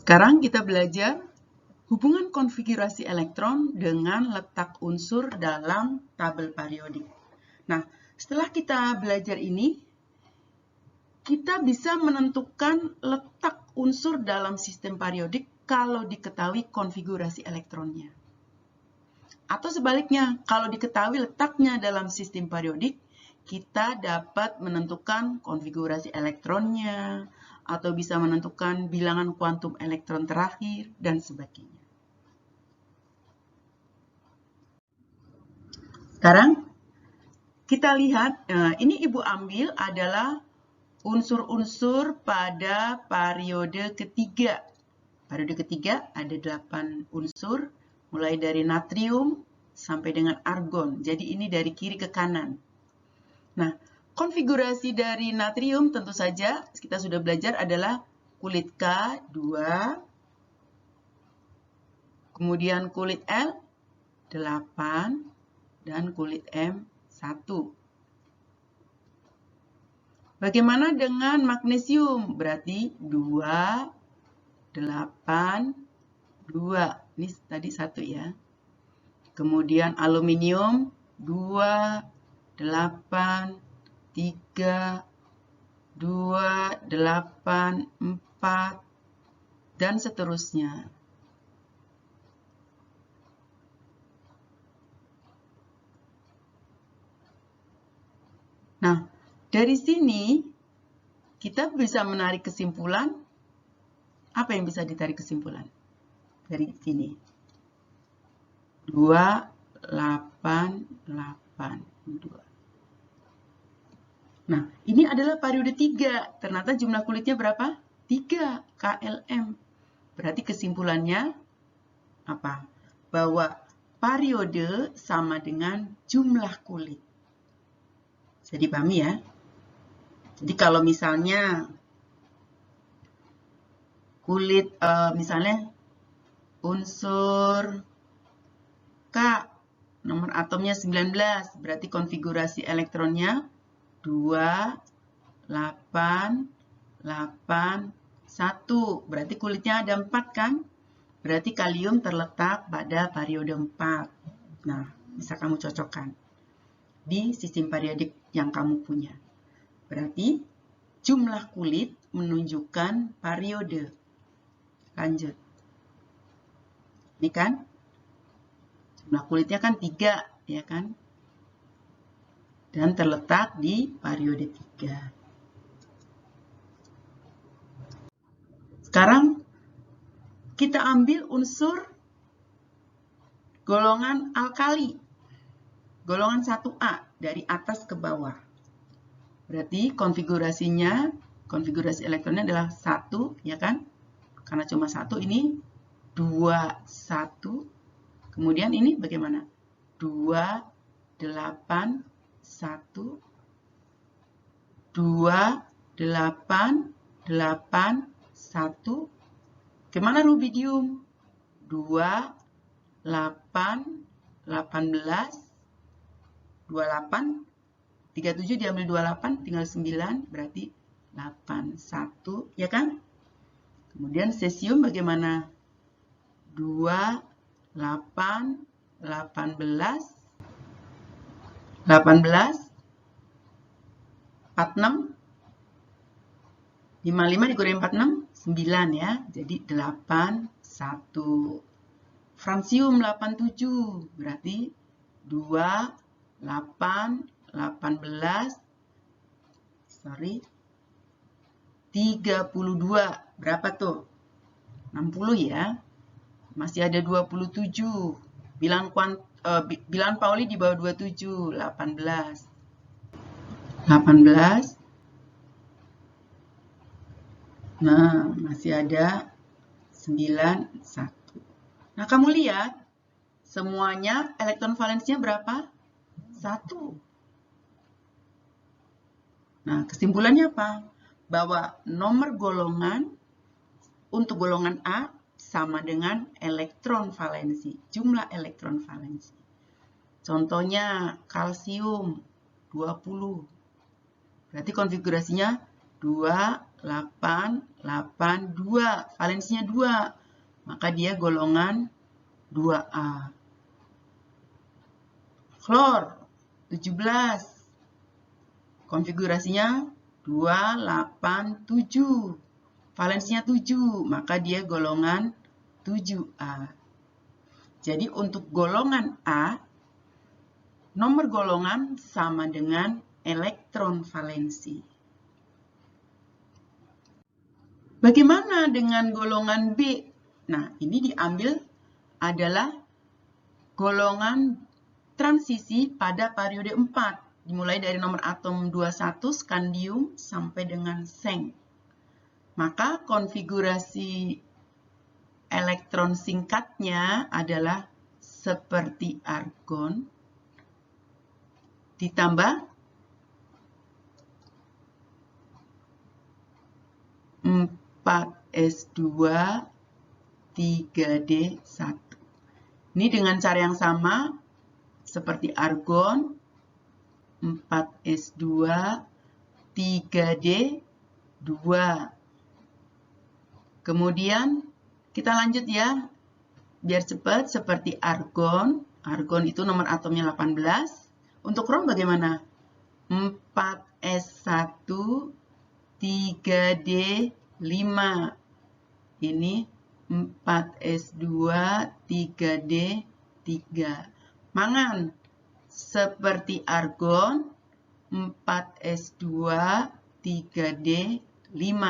Sekarang kita belajar hubungan konfigurasi elektron dengan letak unsur dalam tabel periodik. Nah, setelah kita belajar ini, kita bisa menentukan letak unsur dalam sistem periodik kalau diketahui konfigurasi elektronnya. Atau sebaliknya, kalau diketahui letaknya dalam sistem periodik, kita dapat menentukan konfigurasi elektronnya, atau bisa menentukan bilangan kuantum elektron terakhir, dan sebagainya. Sekarang, kita lihat, ini Ibu ambil adalah unsur-unsur pada periode ketiga. Periode ketiga ada 8 unsur, mulai dari natrium sampai dengan argon. Jadi ini dari kiri ke kanan. Nah, konfigurasi dari natrium tentu saja kita sudah belajar adalah kulit K 2, kemudian kulit L 8, dan kulit M 1. Bagaimana dengan magnesium? Berarti 2, 8, 2. Ini tadi 1 ya. Kemudian aluminium 2, 8, 3, 2, 8, 4, dan seterusnya. Nah, dari sini kita bisa menarik kesimpulan. Apa yang bisa ditarik kesimpulan? Dari sini. 2, 8, 8, 2. Nah, ini adalah periode 3. Ternyata jumlah kulitnya berapa? 3, KLM. Berarti kesimpulannya apa? Bahwa periode sama dengan jumlah kulit. Bisa dipahami ya? Jadi kalau misalnya kulit, misalnya unsur K, nomor atomnya 19, berarti konfigurasi elektronnya 2, 8, 8, 1. Berarti kulitnya ada 4 kan? Berarti kalium terletak pada periode 4. Nah, bisa kamu cocokkan di sistem periodik yang kamu punya. Berarti jumlah kulit menunjukkan periode. Lanjut. Ini kan? Jumlah kulitnya kan 3, ya kan? Dan terletak di periode 3. Sekarang kita ambil unsur golongan alkali. Golongan 1A dari atas ke bawah. Berarti konfigurasinya, konfigurasi elektronnya adalah 1, ya kan? Karena cuma 1 ini 2, 1. Kemudian ini bagaimana? 2, 8, 1, 2, 8, 8, 1. Gimana rubidium? 2, 8, 18, 28, 37 diambil 28, tinggal 9, berarti 8, 1, ya kan? Kemudian cesium bagaimana? 2, 8, 18, 18, 46, 55 dikurangi 46, 9 ya. Jadi 8, 1. Fransium 87, berarti 2, 8, 18, 32. Berapa tuh? 60 ya. Masih ada 27. Bilangan Pauli di bawah 27, 18. 18. Nah, masih ada 9, 1. Nah, kamu lihat, semuanya elektron valensinya berapa? 1. Nah, kesimpulannya apa? Bahwa nomor golongan untuk golongan A sama dengan elektron valensi, jumlah elektron valensi. Contohnya kalsium 20. Berarti konfigurasinya 2, 8, 8, 2. Valensinya 2. Maka dia golongan 2A. Klor 17. Konfigurasinya 2, 8, 7. Valensinya 7, maka dia golongan 7A. Jadi untuk golongan A, nomor golongan sama dengan elektron valensi. Bagaimana dengan golongan B? Nah, ini diambil adalah golongan transisi pada periode 4, dimulai dari nomor atom 21 skandium sampai dengan seng. Maka konfigurasi elektron singkatnya adalah seperti argon ditambah 4s2 3d1. Ini dengan cara yang sama seperti argon 4s2 3d2. Kemudian kita lanjut ya, biar cepat, seperti argon. Argon itu nomor atomnya 18. Untuk krom bagaimana? 4s1 3d5. Ini 4s2 3d3. Mangan seperti argon 4s2 3d5.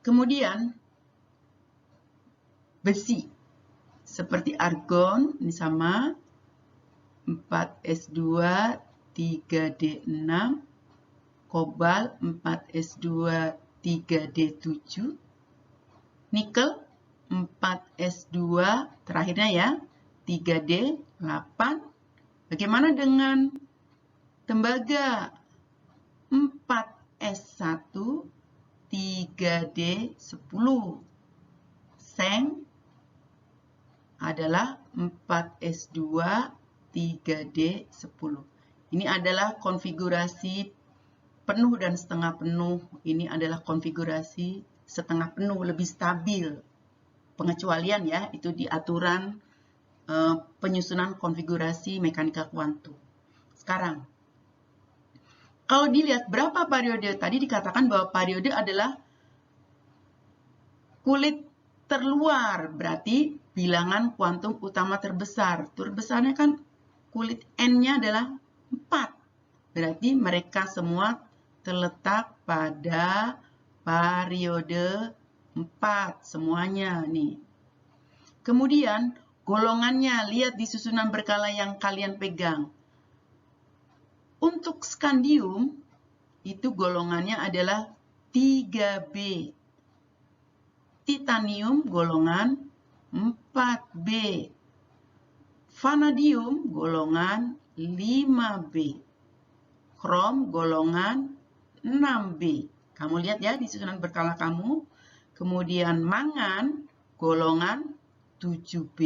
Kemudian besi seperti argon, ini sama 4s2 3d6, kobalt 4s2 3d7, nikel 4s2 terakhirnya ya 3d8. Bagaimana dengan tembaga 4s1 3d10, seng adalah 4s2 3d10. Ini adalah konfigurasi penuh dan setengah penuh. Ini adalah konfigurasi setengah penuh, lebih stabil. Pengecualian ya, itu di aturan penyusunan konfigurasi mekanika kuantum. Sekarang, kalau dilihat berapa periode, tadi dikatakan bahwa periode adalah kulit terluar, berarti bilangan kuantum utama terbesar. Terbesarnya kan kulit N-nya adalah 4. Berarti mereka semua terletak pada periode 4 semuanya nih. Kemudian golongannya, lihat di susunan berkala yang kalian pegang. Untuk skandium, itu golongannya adalah 3B. Titanium golongan 4B. Vanadium golongan 5B. Krom golongan 6B. Kamu lihat ya di susunan berkala kamu. Kemudian mangan golongan 7B.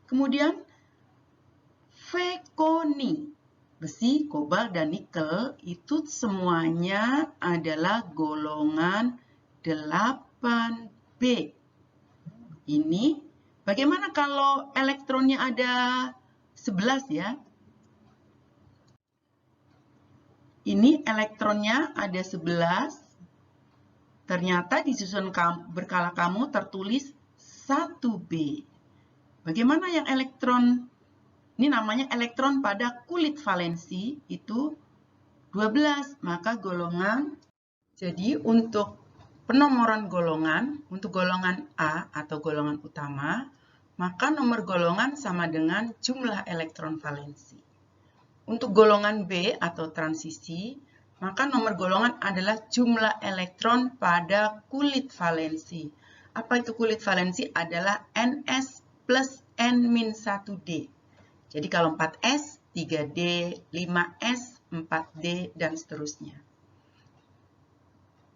Kemudian fekoni, besi, kobalt, dan nikel itu semuanya adalah golongan 8B. Ini bagaimana kalau elektronnya ada 11 ya? Ini elektronnya ada 11. Ternyata di susunan berkala kamu tertulis 1B. Bagaimana yang elektron? Ini namanya elektron pada kulit valensi itu 12, maka golongan. Jadi untuk penomoran golongan, untuk golongan A atau golongan utama, maka nomor golongan sama dengan jumlah elektron valensi. Untuk golongan B atau transisi, maka nomor golongan adalah jumlah elektron pada kulit valensi. Apa itu kulit valensi? Adalah Ns plus N-1D. Jadi kalau 4S, 3D, 5S, 4D, dan seterusnya.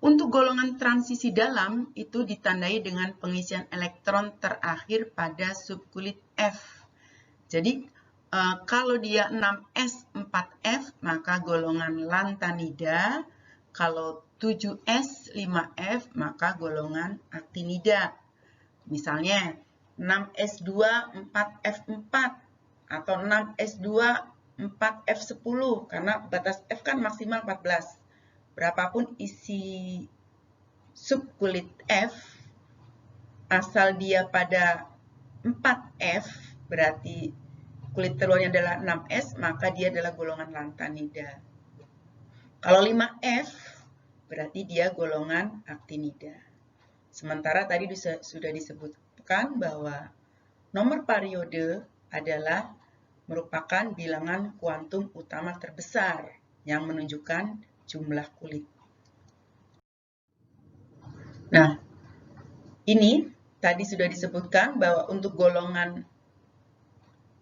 Untuk golongan transisi dalam, itu ditandai dengan pengisian elektron terakhir pada subkulit F. Jadi, kalau dia 6S, 4F, maka golongan lantanida. Kalau 7S 5F, maka golongan aktinida. Misalnya 6S2 4F4 atau 6S2 4F10, karena batas F kan maksimal 14. Berapapun isi subkulit F, asal dia pada 4F, berarti kulit telurnya adalah 6S, maka dia adalah golongan lantanida. Kalau 5F, berarti dia golongan aktinida. Sementara tadi sudah disebutkan bahwa nomor periode adalah merupakan bilangan kuantum utama terbesar yang menunjukkan jumlah kulit. Nah, ini tadi sudah disebutkan bahwa untuk golongan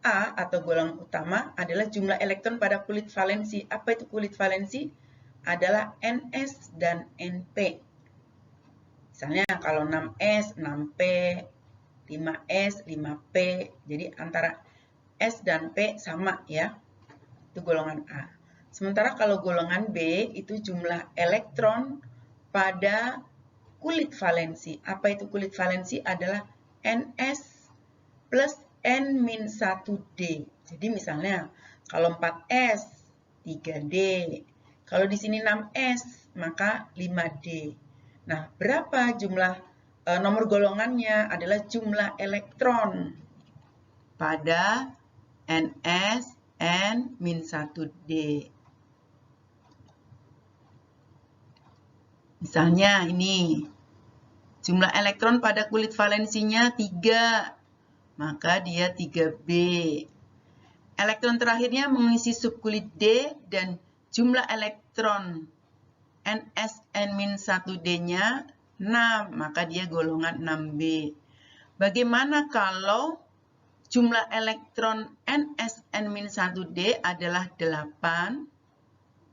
A atau golongan utama adalah jumlah elektron pada kulit valensi. Apa itu kulit valensi? Adalah Ns dan Np. Misalnya kalau 6S, 6P, 5S, 5P, jadi antara S dan P sama ya, itu golongan A. Sementara kalau golongan B itu jumlah elektron pada kulit valensi. Apa itu kulit valensi? Adalah Ns plus N-1D. Jadi misalnya kalau 4S, 3D. Kalau di sini 6S, maka 5D. Nah, berapa jumlah nomor golongannya? Adalah jumlah elektron pada Ns N-1D. Misalnya ini, jumlah elektron pada kulit valensinya 3, maka dia 3B. Elektron terakhirnya mengisi subkulit D dan jumlah elektron Ns N-1D-nya 6, maka dia golongan 6B. Bagaimana kalau jumlah elektron Ns N-1D adalah 8,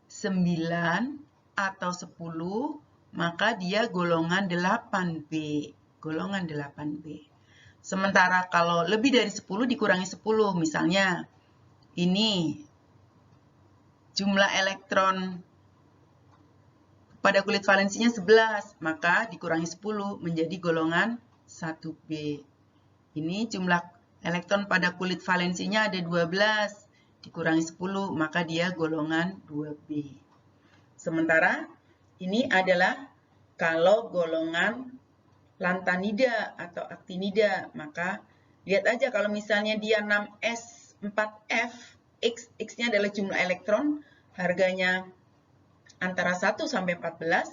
9, atau 10, maka dia golongan 8B. Golongan 8B. Sementara kalau lebih dari 10 dikurangi 10, misalnya ini jumlah elektron pada kulit valensinya 11, maka dikurangi 10 menjadi golongan 1B. Ini jumlah elektron pada kulit valensinya ada 12, dikurangi 10, maka dia golongan 2B. Sementara ini adalah kalau golongan lantanida atau aktinida, maka lihat aja kalau misalnya dia 6S 4F, X-nya adalah jumlah elektron, harganya antara 1 sampai 14,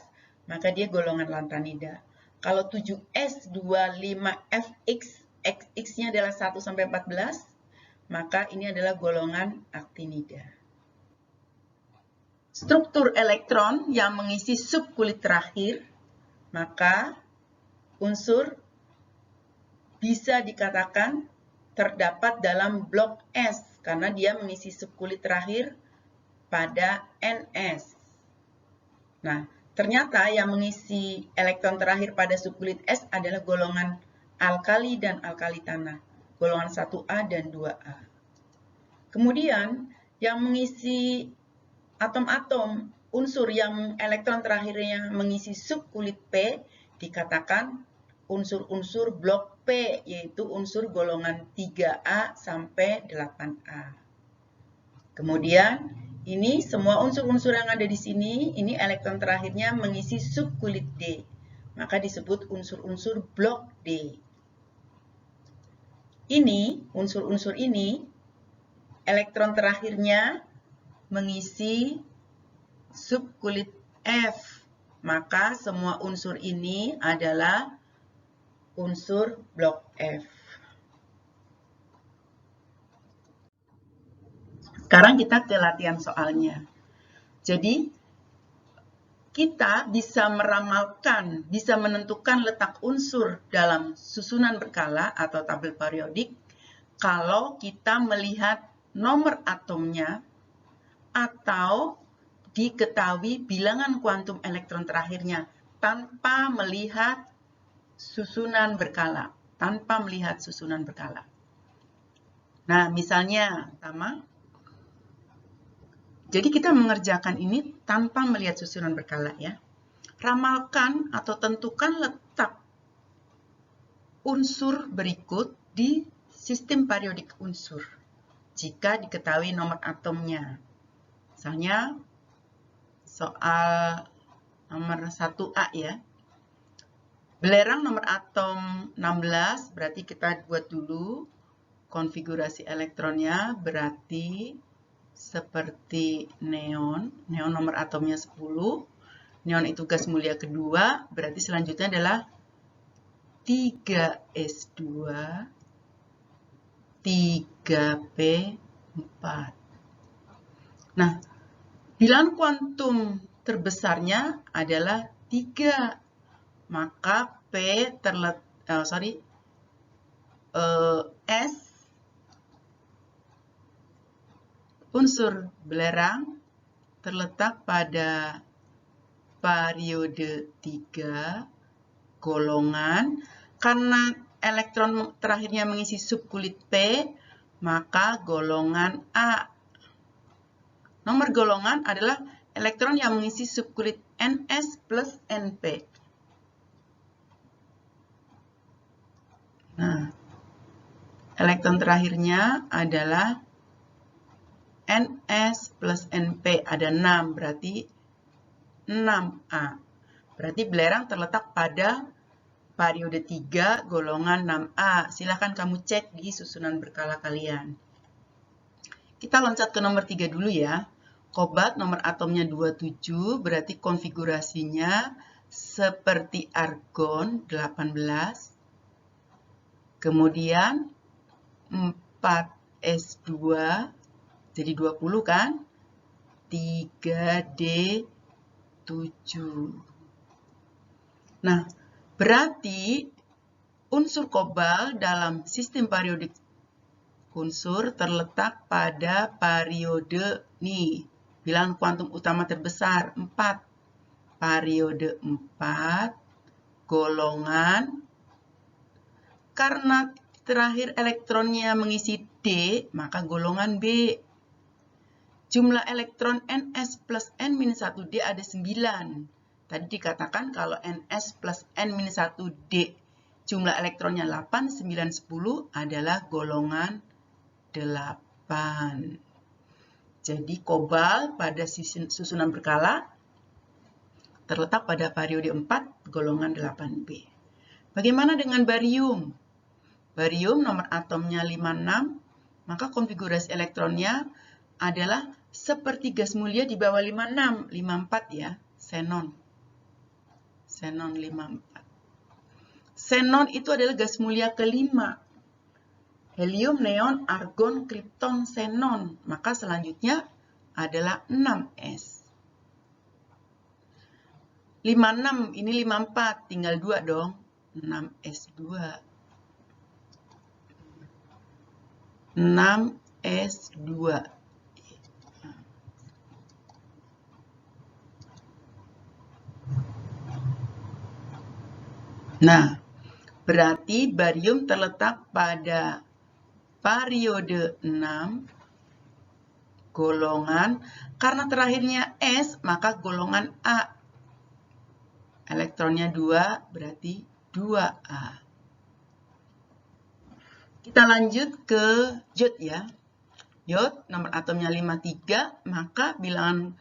maka dia golongan lantanida. Kalau 7S 25FX, X-nya adalah 1 sampai 14, maka ini adalah golongan aktinida. Struktur elektron yang mengisi subkulit terakhir, maka unsur bisa dikatakan terdapat dalam blok S karena dia mengisi subkulit terakhir pada Ns. Nah, ternyata yang mengisi elektron terakhir pada subkulit S adalah golongan alkali dan alkali tanah, golongan 1A dan 2A. Kemudian, yang mengisi atom-atom unsur yang elektron terakhirnya mengisi subkulit P dikatakan unsur-unsur blok P, yaitu unsur golongan 3A sampai 8A. Kemudian, ini semua unsur-unsur yang ada di sini, ini elektron terakhirnya mengisi subkulit D, maka disebut unsur-unsur blok D. Ini, unsur-unsur ini, elektron terakhirnya mengisi subkulit F, maka semua unsur ini adalah unsur blok F. Sekarang kita ke latihan soalnya. Jadi, kita bisa meramalkan, bisa menentukan letak unsur dalam susunan berkala atau tabel periodik kalau kita melihat nomor atomnya atau diketahui bilangan kuantum elektron terakhirnya tanpa melihat susunan berkala. Nah, misalnya, pertama, jadi kita mengerjakan ini tanpa melihat susunan berkala ya. Ramalkan atau tentukan letak unsur berikut di sistem periodik unsur jika diketahui nomor atomnya. Misalnya soal nomor 1A ya. Belerang nomor atom 16, berarti kita buat dulu konfigurasi elektronnya, berarti seperti neon. Neon nomor atomnya 10. Neon itu gas mulia kedua, berarti selanjutnya adalah 3s2, 3p4. Nah, bilangan kuantum terbesarnya adalah 3. Maka S unsur belerang terletak pada periode 3 golongan. Karena elektron terakhirnya mengisi subkulit P, maka golongan A. Nomor golongan adalah elektron yang mengisi subkulit Ns plus Np. Nah, elektron terakhirnya adalah Ns plus Np, ada 6, berarti 6A. Berarti belerang terletak pada periode 3 golongan 6A. Silahkan kamu cek di susunan berkala kalian. Kita loncat ke nomor 3 dulu ya. Kobalt nomor atomnya 27, berarti konfigurasinya seperti argon 18. Kemudian 4s2, jadi 20 kan? 3d7. Nah, berarti unsur kobalt dalam sistem periodik unsur terletak pada periode nih. Bilangan kuantum utama terbesar 4. Periode 4, golongan. Karena terakhir elektronnya mengisi D, maka golongan B. Jumlah elektron Ns plus N-1D ada 9. Tadi dikatakan kalau Ns plus N-1D jumlah elektronnya 8, 9, 10 adalah golongan 8. Jadi kobalt pada susunan berkala terletak pada periode 4, golongan 8B. Bagaimana dengan barium? Barium nomor atomnya 56, maka konfigurasi elektronnya adalah seperti gas mulia di bawah 56, 54 ya, xenon. Xenon 54. Xenon itu adalah gas mulia kelima. Helium, neon, argon, kripton, xenon. Maka selanjutnya adalah 6s. 56, ini 54, tinggal 2 dong. 6s2. 6s2. Nah, berarti barium terletak pada periode 6, golongan. Karena terakhirnya S, maka golongan A. Elektronnya 2, berarti 2A. Kita lanjut ke iod ya. Iod nomor atomnya 53, maka bilangan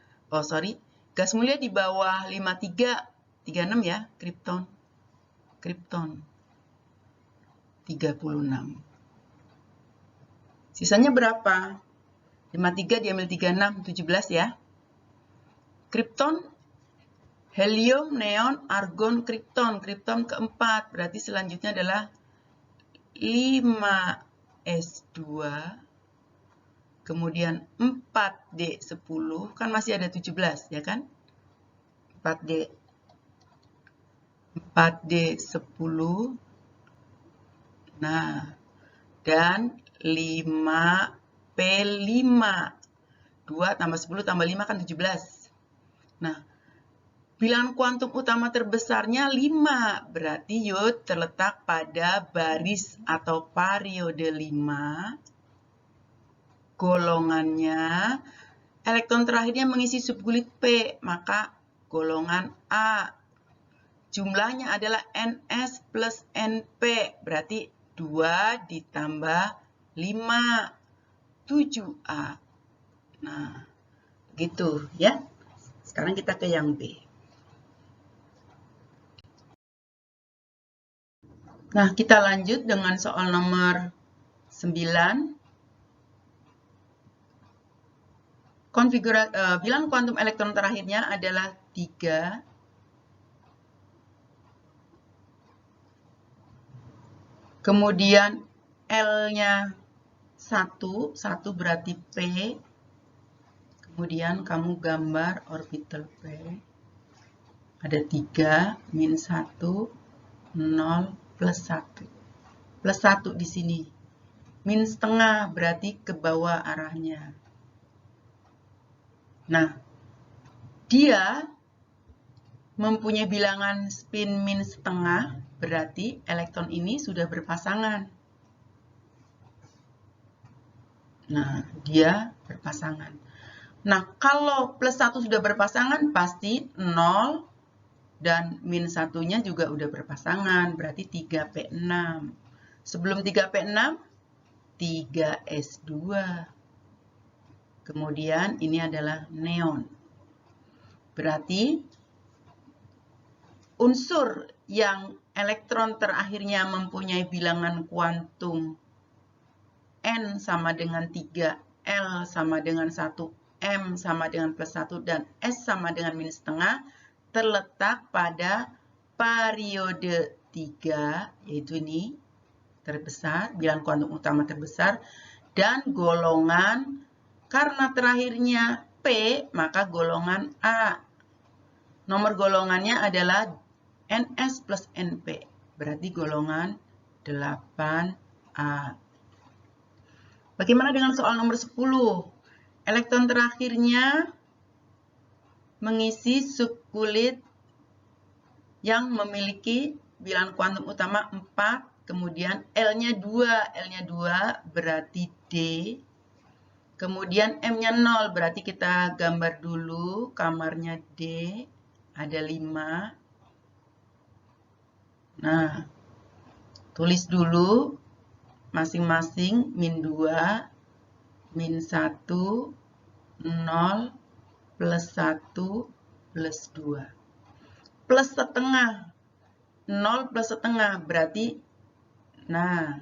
gas mulia di bawah 53, 36 ya, kripton. Kripton 36. Sisanya berapa? 53 diambil 36, 17 ya. Kripton, helium, neon, argon, kripton. Kripton keempat, berarti selanjutnya adalah 5s2, kemudian 4d10, kan masih ada 17 ya kan? 4d10, nah, dan 5p5, 2 tambah 10 tambah 5 kan 17. Nah, bilangan kuantum utama terbesarnya 5, berarti iod terletak pada baris atau periode 5. Golongannya, elektron terakhirnya mengisi subkulit P, maka golongan A. jumlahnya adalah NS plus NP, berarti 2 ditambah 5, 7A. Nah, gitu ya. Sekarang kita ke yang B. Nah, kita lanjut dengan soal nomor 9. Bilangan kuantum elektron terakhirnya adalah 3. Kemudian L-nya 1 berarti P. Kemudian kamu gambar orbital P. Ada 3, min 1, 0, plus 1. Plus 1 di sini. Min setengah berarti ke bawah arahnya. Nah, dia mempunyai bilangan spin min setengah, berarti elektron ini sudah berpasangan. Nah, dia berpasangan. Nah, kalau plus 1 sudah berpasangan, pasti 0 dan min 1-nya juga udah berpasangan, berarti 3P6. Sebelum 3P6, 3S2. Kemudian ini adalah neon. Berarti unsur yang elektron terakhirnya mempunyai bilangan kuantum N sama dengan 3, L sama dengan 1, M sama dengan plus 1, dan S sama dengan min setengah, terletak pada periode 3, yaitu ini, terbesar, bilangan kuantum utama terbesar, dan golongan, karena terakhirnya P, maka golongan A. Nomor golongannya adalah NS plus NP, berarti golongan 8A. Bagaimana dengan soal nomor 10? Elektron terakhirnya mengisi subkulit yang memiliki bilangan kuantum utama 4, kemudian L-nya 2 berarti D, kemudian M-nya 0, berarti kita gambar dulu kamarnya D, ada 5. Nah, tulis dulu masing-masing min 2, min 1, 0, plus 1, plus 2. Plus setengah, 0 plus setengah, berarti, nah,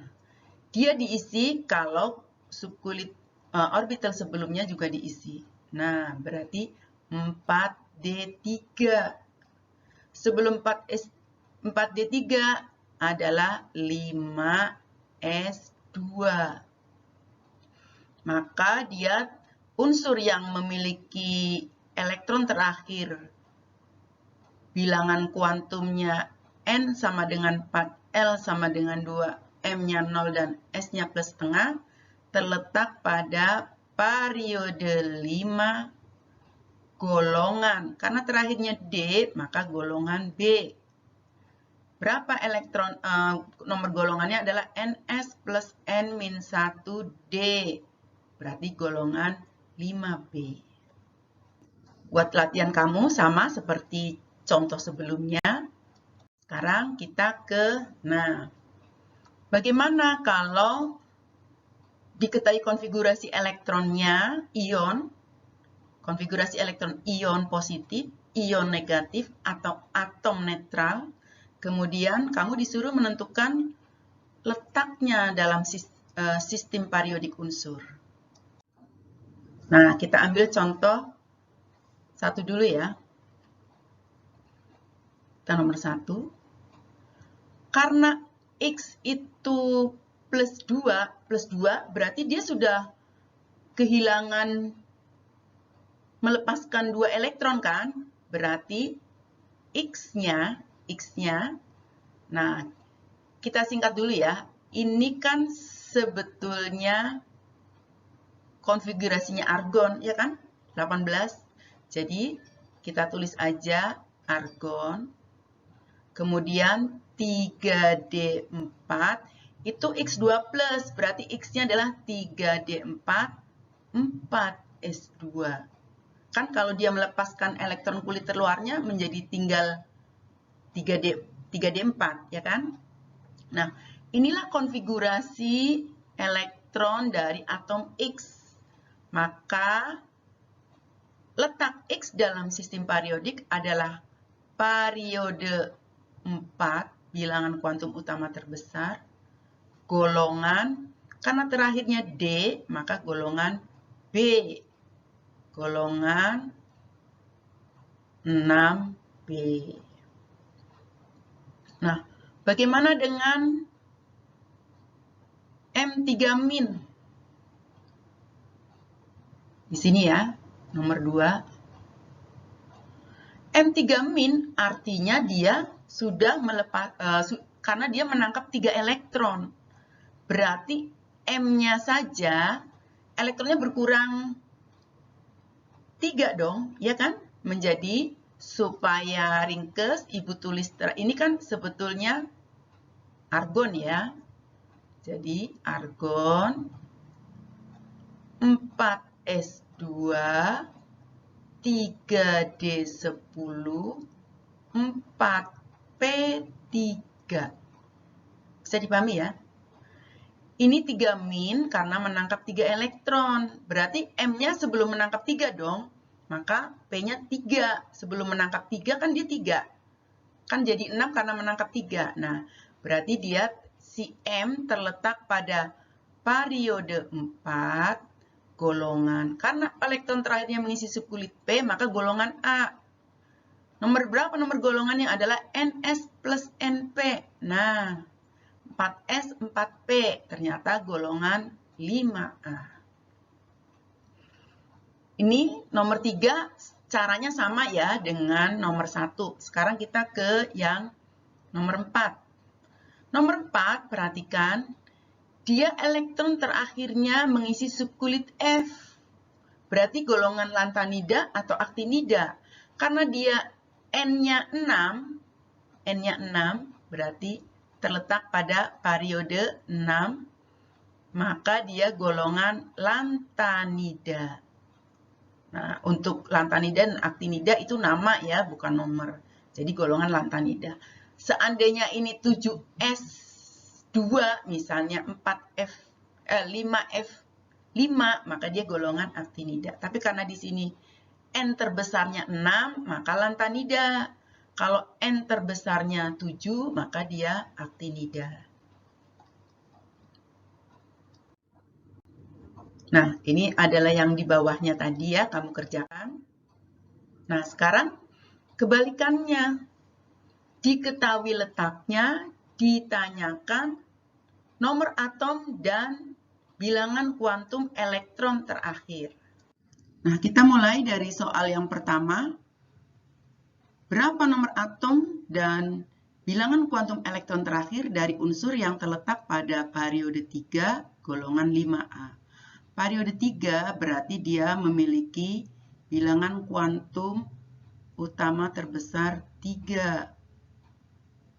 dia diisi kalau subkulit orbital sebelumnya juga diisi. Nah, berarti 4D3. Sebelum 4D3 adalah 5S2. Maka dia unsur yang memiliki elektron terakhir bilangan kuantumnya N sama dengan 4, L sama dengan 2, M-nya 0 dan S-nya plus setengah, terletak pada periode 5 golongan. Karena terakhirnya D, maka golongan B. Berapa elektron, nomor golongannya adalah NS plus N min 1D. Berarti golongan 5B. Buat latihan kamu sama seperti contoh sebelumnya. Sekarang kita nah, bagaimana kalau diketahui konfigurasi elektronnya, ion, konfigurasi elektron ion positif, ion negatif, atau atom netral, kemudian kamu disuruh menentukan letaknya dalam sistem periodik unsur. Nah, kita ambil contoh satu dulu ya. Kita nomor 1. Karena X itu plus 2 berarti dia sudah kehilangan melepaskan 2 elektron kan? Berarti X-nya, nah kita singkat dulu ya. Ini kan sebetulnya konfigurasinya argon, ya kan? 18. Jadi kita tulis aja argon. Kemudian 3D4 itu X2+, berarti X-nya adalah 3D4, 4S2. Kan kalau dia melepaskan elektron kulit terluarnya menjadi tinggal 3D4, ya kan? Nah, inilah konfigurasi elektron dari atom X. Maka, letak X dalam sistem periodik adalah periode 4, bilangan kuantum utama terbesar, golongan, karena terakhirnya D, maka golongan B, golongan 6B. Nah, bagaimana dengan M3-. Di sini ya, nomor 2. M3- artinya dia sudah melepas, karena dia menangkap 3 elektron. Berarti M-nya saja, elektronnya berkurang 3 dong, ya kan? Menjadi, supaya ringkes, Ibu tulis, ini kan sebetulnya argon ya. Jadi, argon 4s2, 3d10, 4p3. Bisa dipahami ya? Ini 3- karena menangkap 3 elektron. Berarti M-nya sebelum menangkap 3 dong. Maka P-nya 3. Sebelum menangkap 3 kan dia 3. Kan jadi 6 karena menangkap 3. Nah, berarti dia si M terletak pada periode 4, golongan. Karena elektron terakhirnya mengisi subkulit P, maka golongan A. Nomor berapa nomor golongannya adalah NS plus NP. Nah, 4S, 4P. Ternyata golongan 5A. Ini nomor 3 caranya sama ya dengan nomor 1. Sekarang kita ke yang nomor 4. Nomor 4, perhatikan. Dia elektron terakhirnya mengisi subkulit F. Berarti golongan lantanida atau aktinida. Karena dia N-nya 6, berarti terletak pada periode 6, maka dia golongan lantanida. Nah, untuk lantanida dan aktinida itu nama ya, bukan nomor. Jadi golongan lantanida. Seandainya ini 7s2, misalnya 5f5, maka dia golongan aktinida. Tapi karena di sini N terbesarnya 6, maka lantanida. Kalau N terbesarnya 7, maka dia aktinida. Nah, ini adalah yang di bawahnya tadi ya, kamu kerjakan. Nah, sekarang kebalikannya. Diketahui letaknya, ditanyakan nomor atom dan bilangan kuantum elektron terakhir. Nah, kita mulai dari soal yang pertama. Berapa nomor atom dan bilangan kuantum elektron terakhir dari unsur yang terletak pada periode 3, golongan 5A. Periode 3 berarti dia memiliki bilangan kuantum utama terbesar 3.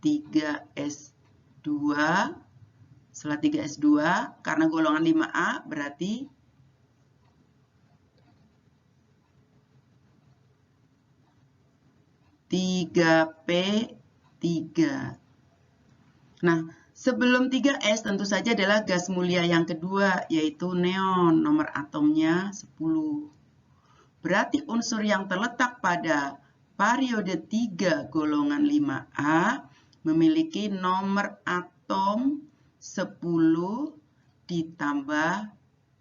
3s2. Setelah 3s2, karena golongan 5A berarti 3p3. Nah, sebelum 3s tentu saja adalah gas mulia yang kedua, yaitu neon, nomor atomnya 10. Berarti unsur yang terletak pada periode 3 golongan 5A memiliki nomor atom 10 ditambah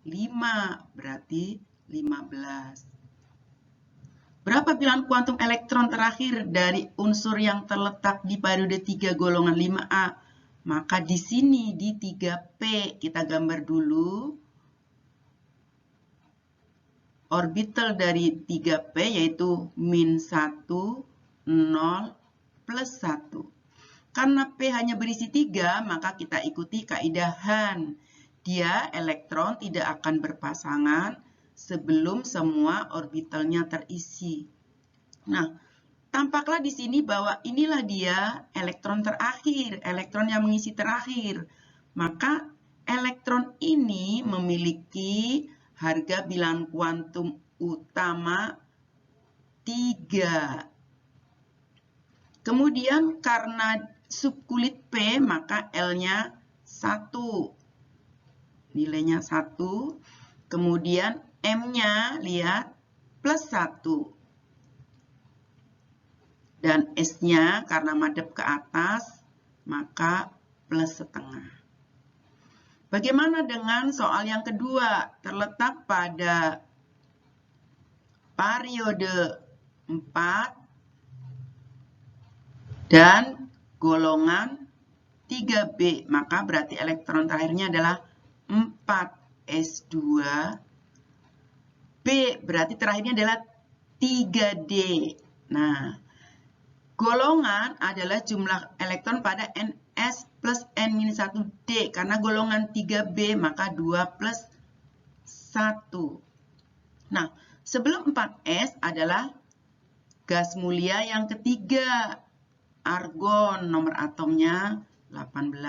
5, berarti 15. Berapa bilangan kuantum elektron terakhir dari unsur yang terletak di periode 3 golongan 5A? Maka di sini di 3P kita gambar dulu orbital dari 3P yaitu -1, 0, plus 1. Karena P hanya berisi 3, maka kita ikuti kaidah Hahn. Dia elektron tidak akan berpasangan sebelum semua orbitalnya terisi. Nah, tampaklah di sini bahwa inilah dia elektron terakhir, elektron yang mengisi terakhir. Maka elektron ini memiliki harga bilangan kuantum utama 3. Kemudian karena subkulit P, maka L-nya 1. Nilainya 1. Kemudian M-nya, lihat, plus 1. Dan S-nya karena madep ke atas, maka plus setengah. Bagaimana dengan soal yang kedua? Terletak pada periode 4 dan golongan 3B. Maka berarti elektron terakhirnya adalah 4s2. B berarti terakhirnya adalah 3D. Nah, golongan adalah jumlah elektron pada Ns plus N-1D. Karena golongan 3B, maka 2 plus 1. Nah, sebelum 4s adalah gas mulia yang ketiga. Argon, nomor atomnya 18.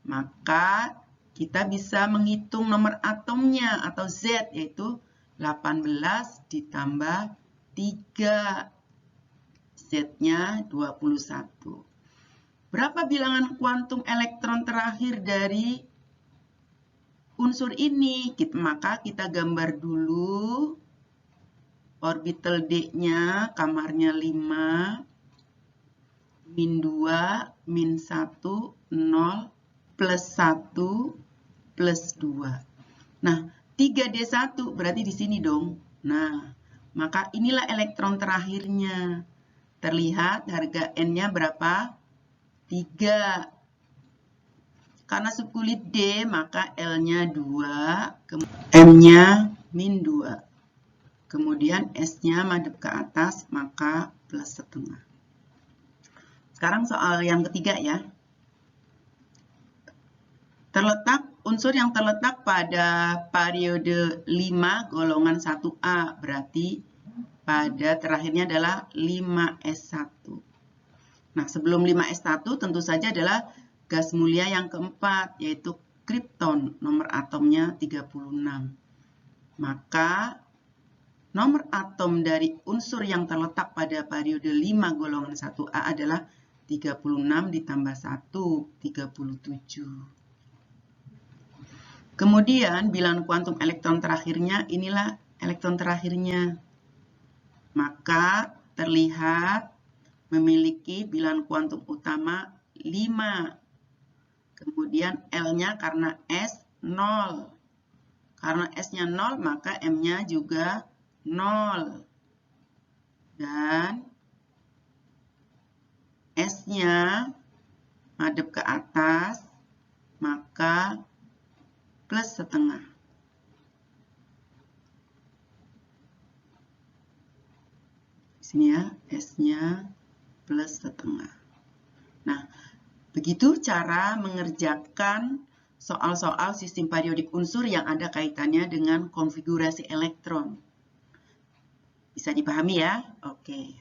Maka kita bisa menghitung nomor atomnya atau Z, yaitu 18 ditambah 3. Z-nya 21. Berapa bilangan kuantum elektron terakhir dari unsur ini? Maka kita gambar dulu. Orbital D-nya, kamarnya 5. Min 2, min 1, 0, plus 1, plus 2. Nah, 3D1 berarti di sini dong. Nah, maka inilah elektron terakhirnya. Terlihat harga N-nya berapa? 3. Karena subkulit D, maka L-nya 2, M-nya min 2. Kemudian S-nya madep ke atas, maka plus setengah. Sekarang soal yang ketiga ya. Unsur yang terletak pada periode 5 golongan 1A, berarti pada terakhirnya adalah 5s1. Nah, sebelum 5s1 tentu saja adalah gas mulia yang keempat, yaitu kripton, nomor atomnya 36. Maka nomor atom dari unsur yang terletak pada periode 5 golongan 1A adalah 36 ditambah 1, 37. Kemudian bilangan kuantum elektron terakhirnya, inilah elektron terakhirnya. Maka terlihat memiliki bilangan kuantum utama 5. Kemudian L-nya karena S 0. Karena S-nya 0, maka M-nya juga 0. Dan S-nya madep ke atas, maka plus setengah. Di sini ya, S-nya plus setengah. Nah, begitu cara mengerjakan soal-soal sistem periodik unsur yang ada kaitannya dengan konfigurasi elektron. Bisa dipahami ya? Oke.